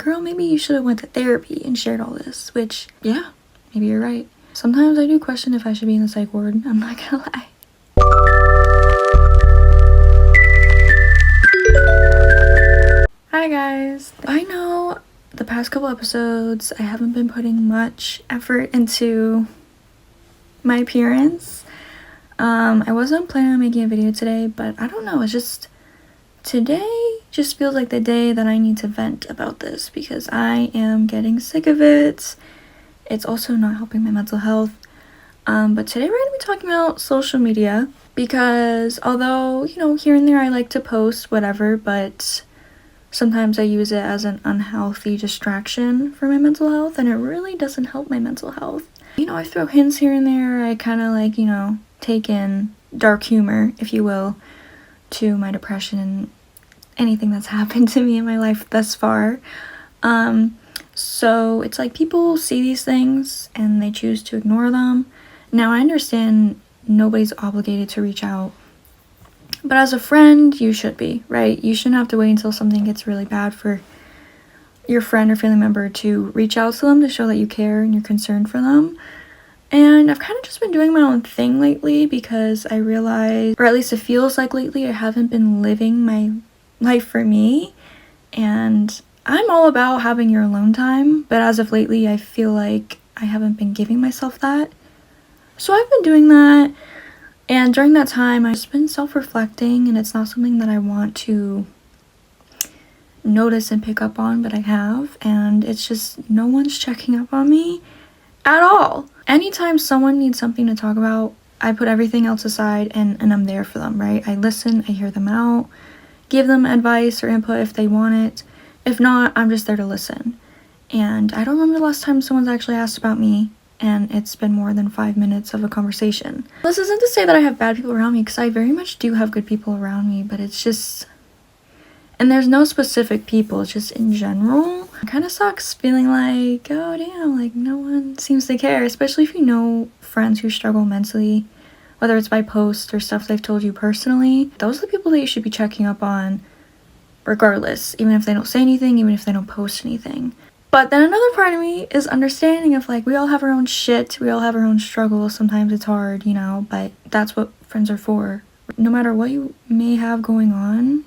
girl, maybe you should have went to therapy and shared all this, which, yeah, maybe you're right. Sometimes I do question if I should be in the psych ward, I'm not gonna lie. Hi guys. I know the past couple episodes I haven't been putting much effort into my appearance. I wasn't planning on making a video today, but I don't know, it's just today just feels like the day that I need to vent about this because I am getting sick of it. It's also not helping my mental health. But today we're going to be talking about social media because although, you know, here and there I like to post whatever, but sometimes I use it as an unhealthy distraction for my mental health, and it really doesn't help my mental health. You know, I throw hints here and there. I kind of like, you know, take in dark humor, if you will, to my depression and anything that's happened to me in my life thus far. So it's like people see these things and they choose to ignore them. Now, I understand nobody's obligated to reach out, but as a friend, you should be, right? You shouldn't have to wait until something gets really bad for your friend or family member to reach out to them to show that you care and you're concerned for them. And I've kind of just been doing my own thing lately because I realize, or at least it feels like lately, I haven't been living my life for me. And I'm all about having your alone time, but as of lately, I feel like I haven't been giving myself that. So I've been doing that. And during that time, I've just been self-reflecting, and it's not something that I want to notice and pick up on, but I have. And it's just no one's checking up on me at all. Anytime someone needs something to talk about, I put everything else aside and I'm there for them, right? I listen, I hear them out, give them advice or input if they want it. If not, I'm just there to listen. And I don't remember the last time someone's actually asked about me, and it's been more than 5 minutes of a conversation. This isn't to say that I have bad people around me, because I very much do have good people around me, but it's just... And there's no specific people, it's just in general. It kind of sucks feeling like, oh damn, like no one seems to care, especially if you know friends who struggle mentally, whether it's by post or stuff they've told you personally. Those are the people that you should be checking up on regardless, even if they don't say anything, even if they don't post anything. But then another part of me is understanding of like, we all have our own shit, we all have our own struggles, sometimes it's hard, you know, but that's what friends are for. No matter what you may have going on,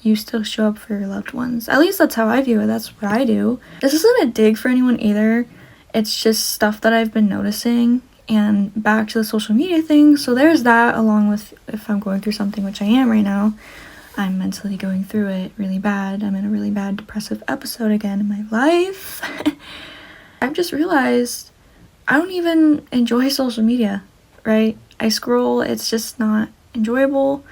you still show up for your loved ones. At least that's how I view it. That's what I do. This isn't a dig for anyone either. It's just stuff that I've been noticing. And back to the social media thing. So there's that, along with if I'm going through something, which I am right now. I'm mentally going through it really bad. I'm in a really bad depressive episode again in my life. I've just realized I don't even enjoy social media, right? I scroll. It's just not enjoyable.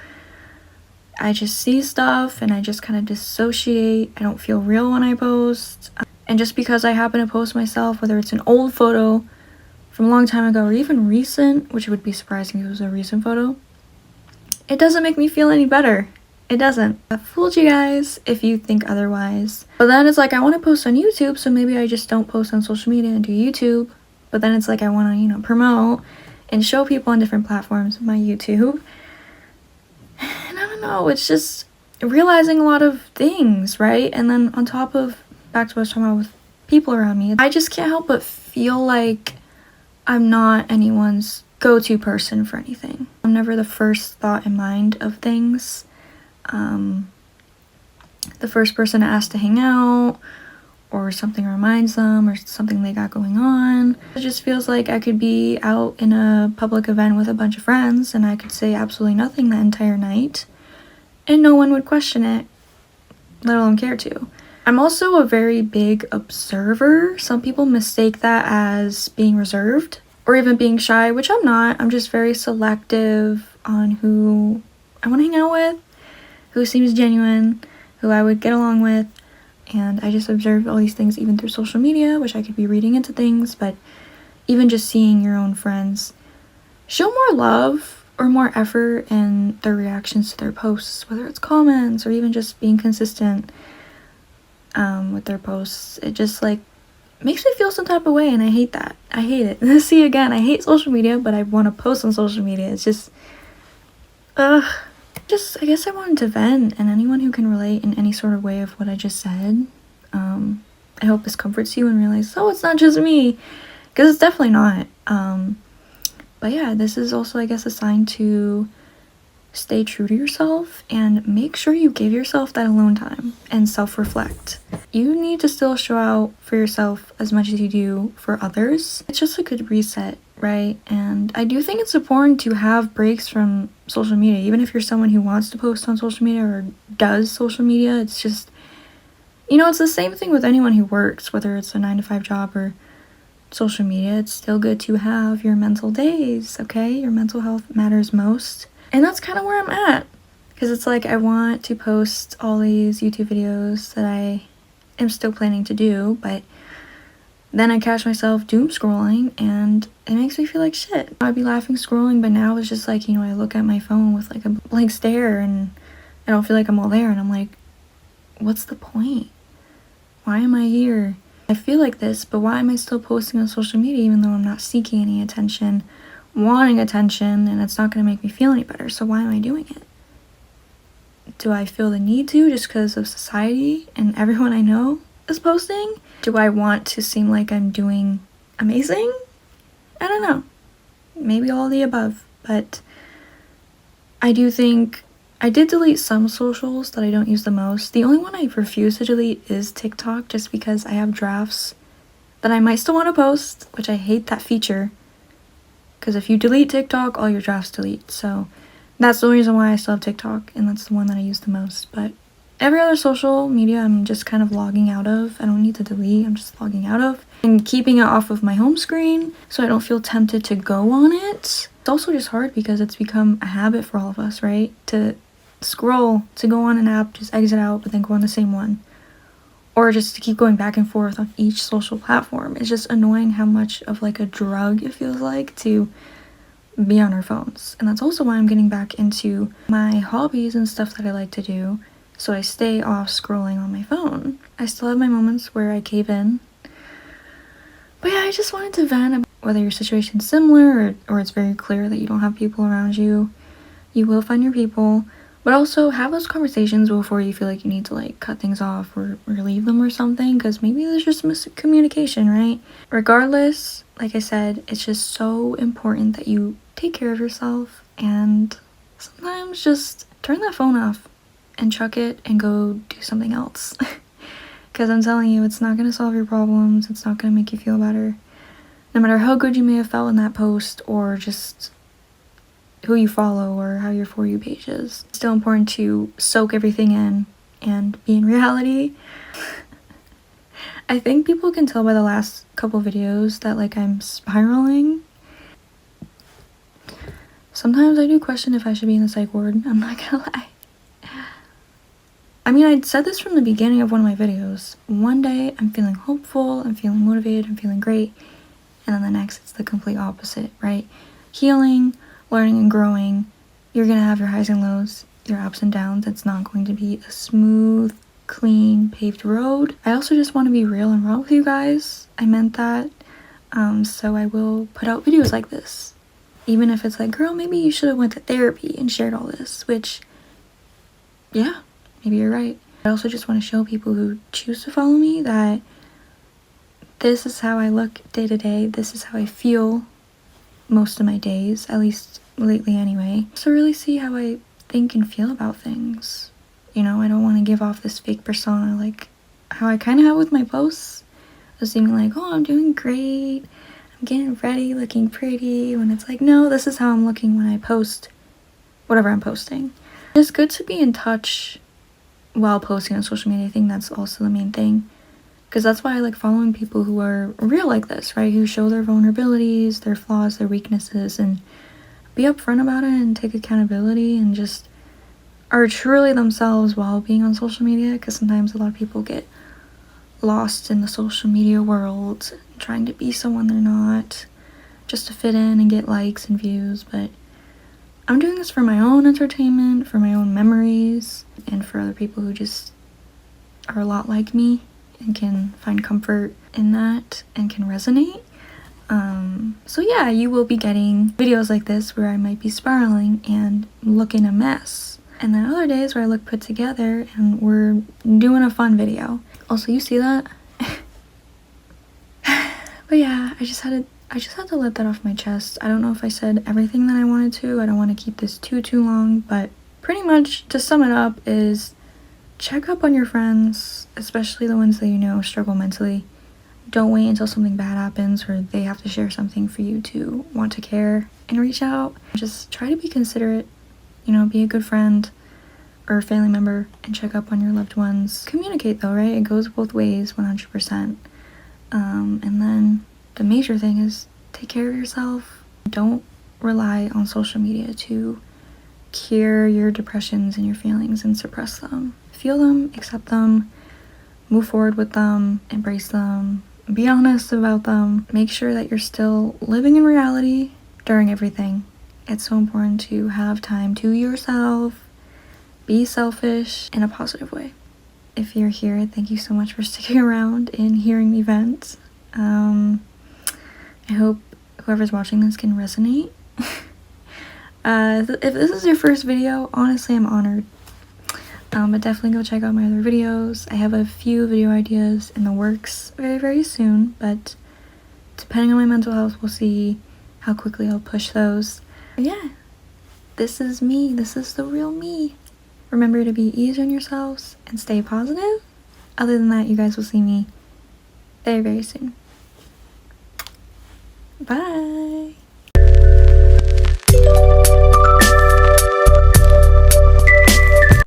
I just see stuff and I just kind of dissociate. I don't feel real when I post. And just because I happen to post myself, whether it's an old photo from a long time ago or even recent, which would be surprising if it was a recent photo, it doesn't make me feel any better. It doesn't. I fooled you guys if you think otherwise. But then it's like I want to post on YouTube, so maybe I just don't post on social media and do YouTube. But then it's like I want to, you know, promote and show people on different platforms my YouTube. No, it's just realizing a lot of things, right? And then on top of, back to what I was talking about with people around me, I just can't help but feel like I'm not anyone's go-to person for anything. I'm never the first thought in mind of things. The first person to ask to hang out, or something reminds them, or something they got going on. It just feels like I could be out in a public event with a bunch of friends and I could say absolutely nothing that entire night. And no one would question it, let alone care to. I'm also a very big observer. Some people mistake that as being reserved or even being shy, which I'm not. I'm just very selective on who I want to hang out with, who seems genuine, who I would get along with. And I just observe all these things even through social media, which I could be reading into things, but even just seeing your own friends show more love or more effort in their reactions to their posts, whether it's comments or even just being consistent with their posts. It just like makes me feel some type of way, and I hate that. I hate it. See, again, I hate social media, but I want to post on social media. It's just I guess I wanted to vent, and anyone who can relate in any sort of way of what I just said, I hope this comforts you and realize, oh, it's not just me, because it's definitely not. But yeah, this is also, I guess, a sign to stay true to yourself and make sure you give yourself that alone time and self-reflect. You need to still show out for yourself as much as you do for others. It's just a good reset, right? And I do think it's important to have breaks from social media, even if you're someone who wants to post on social media or does social media. It's just, you know, it's the same thing with anyone who works, whether it's a 9-to-5 job or social media. It's still good to have your mental days, okay? Your mental health matters most. And that's kind of where I'm at, because it's like I want to post all these YouTube videos that I am still planning to do, but then I catch myself doom scrolling and it makes me feel like shit. I'd be laughing scrolling, but now it's just like, you know, I look at my phone with like a blank stare and I don't feel like I'm all there, and I'm like, what's the point? Why am I here? I feel like this, but why am I still posting on social media even though I'm not seeking any attention, wanting attention, and it's not going to make me feel any better? So why am I doing it? Do I feel the need to just because of society and everyone I know is posting? Do I want to seem like I'm doing amazing? I don't know. Maybe all the above, but I do think I did delete some socials that I don't use the most. The only one I refuse to delete is TikTok, just because I have drafts that I might still want to post, which I hate that feature. Because if you delete TikTok, all your drafts delete. So that's the reason why I still have TikTok, and that's the one that I use the most. But every other social media I'm just kind of logging out of. I don't need to delete, I'm just logging out of. And keeping it off of my home screen so I don't feel tempted to go on it. It's also just hard because it's become a habit for all of us, right? To scroll, to go on an app, just exit out, but then go on the same one. Or just to keep going back and forth on each social platform. It's just annoying how much of like a drug it feels like to be on our phones. And that's also why I'm getting back into my hobbies and stuff that I like to do, so I stay off scrolling on my phone. I still have my moments where I cave in. But yeah, I just wanted to vent about whether your situation's similar or it's very clear that you don't have people around you. You will find your people. But also have those conversations before you feel like you need to like cut things off or leave them or something, because maybe there's just miscommunication, right? Regardless, like I said, it's just so important that you take care of yourself, and sometimes just turn that phone off and chuck it and go do something else. Because I'm telling you, it's not going to solve your problems. It's not going to make you feel better. No matter how good you may have felt in that post, or just who you follow or how your For You page is. It's still important to soak everything in and be in reality. I think people can tell by the last couple videos that like I'm spiraling. Sometimes I do question if I should be in the psych ward, I'm not gonna lie. I mean, I said this from the beginning of one of my videos. One day I'm feeling hopeful, I'm feeling motivated, I'm feeling great, and then the next it's the complete opposite, right? Healing, learning and growing, you're gonna have your highs and lows, your ups and downs. It's not going to be a smooth, clean, paved road. I also just want to be real and raw with you guys. I meant that. So I will put out videos like this. Even if it's like, girl, maybe you should have went to therapy and shared all this, which, yeah, maybe you're right. I also just want to show people who choose to follow me that this is how I look day to day. This is how I feel most of my days, at least lately anyway. So really see how I think and feel about things. You know, I don't want to give off this fake persona like how I kind of have with my posts of seeming like, oh, I'm doing great, I'm getting ready, looking pretty, when it's like, no, this is how I'm looking when I post whatever I'm posting. It's good to be in touch while posting on social media. I think that's also the main thing, because that's why I like following people who are real like this, right? Who show their vulnerabilities, their flaws, their weaknesses, and be upfront about it and take accountability and just are truly themselves while being on social media. Because sometimes a lot of people get lost in the social media world, trying to be someone they're not, just to fit in and get likes and views. But I'm doing this for my own entertainment, for my own memories, and for other people who just are a lot like me and can find comfort in that and can resonate. So yeah, you will be getting videos like this where I might be spiraling and looking a mess. And then other days where I look put together and we're doing a fun video. Also, you see that? But yeah, I just had to let that off my chest. I don't know if I said everything that I wanted to. I don't want to keep this too long, but pretty much to sum it up is check up on your friends, especially the ones that you know struggle mentally. Don't wait until something bad happens or they have to share something for you to want to care and reach out. Just try to be considerate, you know, be a good friend or a family member and check up on your loved ones. Communicate though, right? It goes both ways, 100%. And then the major thing is take care of yourself. Don't rely on social media to cure your depressions and your feelings and suppress them. Feel them, accept them, move forward with them, embrace them, be honest about them. Make sure that you're still living in reality during everything. It's so important to have time to yourself, be selfish in a positive way. If you're here, thank you so much for sticking around and hearing me vent. I hope whoever's watching this can resonate. If this is your first video, honestly, I'm honored. But definitely go check out my other videos. I have a few video ideas in the works very soon, but depending on my mental health, we'll see how quickly I'll push those. But yeah, this is me. This is the real me. Remember to be easy on yourselves and stay positive. Other than that, you guys will see me very soon. Bye.